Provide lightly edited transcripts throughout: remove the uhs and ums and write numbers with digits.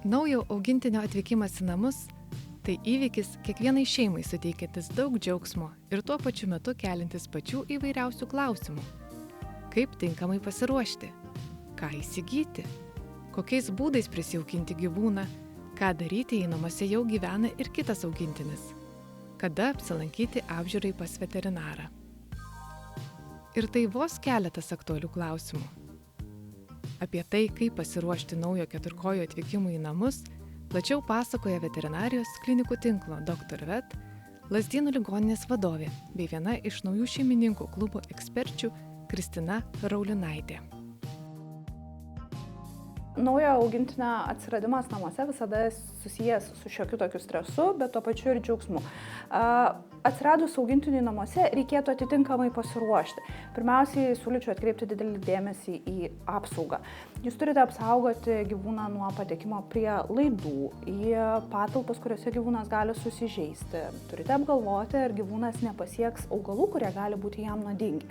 Naujo augintinio atvykimas į namus – tai įvykis kiekvienai šeimai suteikiantis daug džiaugsmo ir tuo pačiu metu keliantis pačių įvairiausių klausimų. Kaip tinkamai pasiruošti? Ką įsigyti? Kokiais būdais prisijaukinti gyvūną? Ką daryti, jei namuose jau gyvena ir kitas augintinis? Kada apsilankyti apžiūrai pas veterinarą? Ir tai vos keletas aktualių klausimų. Apie tai, kaip pasiruošti naujo keturkojo atvykimui į namus, plačiau pasakoja veterinarijos klinikų tinklo Dr. Vet, Lazdynų ligoninės vadovė bei viena iš naujų šeimininkų klubo eksperčių Kristina Raulinaitė. Naujo augintinio atsiradimas namuose visada susijęs su šiokiu tokiu stresu, bet tuo pačiu ir džiaugsmu. Atsiradus augintiniui namuose reikėtų atitinkamai pasiruošti. Pirmiausiai, siūlyčiau atkreipti didelį dėmesį į apsaugą. Jūs turite apsaugoti gyvūną nuo patekimo prie laidų, į patalpas, kuriuose gyvūnas gali susižeisti. Turite apgalvoti, ar gyvūnas nepasieks augalų, kurie gali būti jam nuodingi.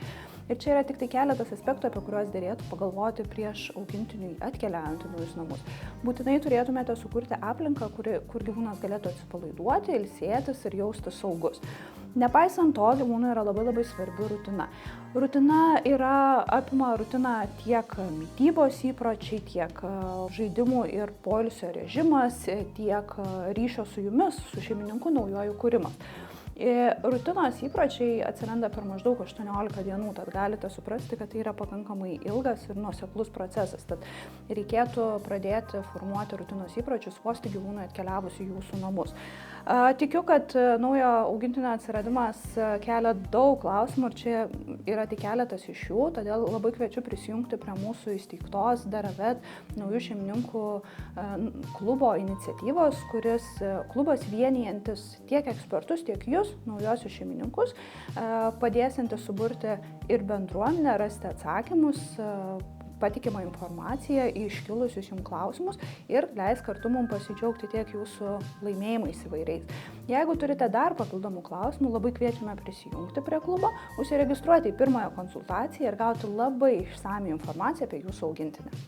Ir čia yra tik tai keletas aspektų, apie kuriuos dėrėtų pagalvoti prieš augintiniui atkeliaujant į naujus namus. Būtinai turėtumėte sukurti aplinką, kur gyvūnas galėtų atsipalaiduoti, ilsėtis ir jaustis saugus. Nepaisant to, gyvūnui yra labai svarbi rutina. Rutina apima rutiną tiek mitybos įpročiai, tiek žaidimų ir poilsio režimas, tiek ryšio su jumis, su šeimininku naujoju kūrimas. Rutinos įpročiai atsiranda per maždaug 18 dienų, tad galite suprasti, kad tai yra pakankamai ilgas ir nuoseklus procesas. Tad reikėtų pradėti formuoti rutinos įpročius vos tik gyvūnui atkeliavus į jūsų namus. Tikiu, kad naujo augintinio atsiradimas kelia daug klausimų ir čia yra tik keletas iš jų, todėl labai kviečiu prisijungti prie mūsų įsteigtos Daravet naujų šeimininkų klubo iniciatyvos, kuris klubas vienijantis tiek ekspertus, tiek jūs, naujosius šeimininkus, padėsiantis suburti ir bendruomenę, rasti atsakymus, patikimą informaciją į iškilusius jums klausimus ir leis kartu mums pasidžiaugti tiek jūsų laimėjimais įvairiais. Jeigu turite dar papildomų klausimų, labai kviečiame prisijungti prie klubo, užsiregistruoti į pirmąją konsultaciją ir gauti labai išsamią informaciją apie jūsų augintinį.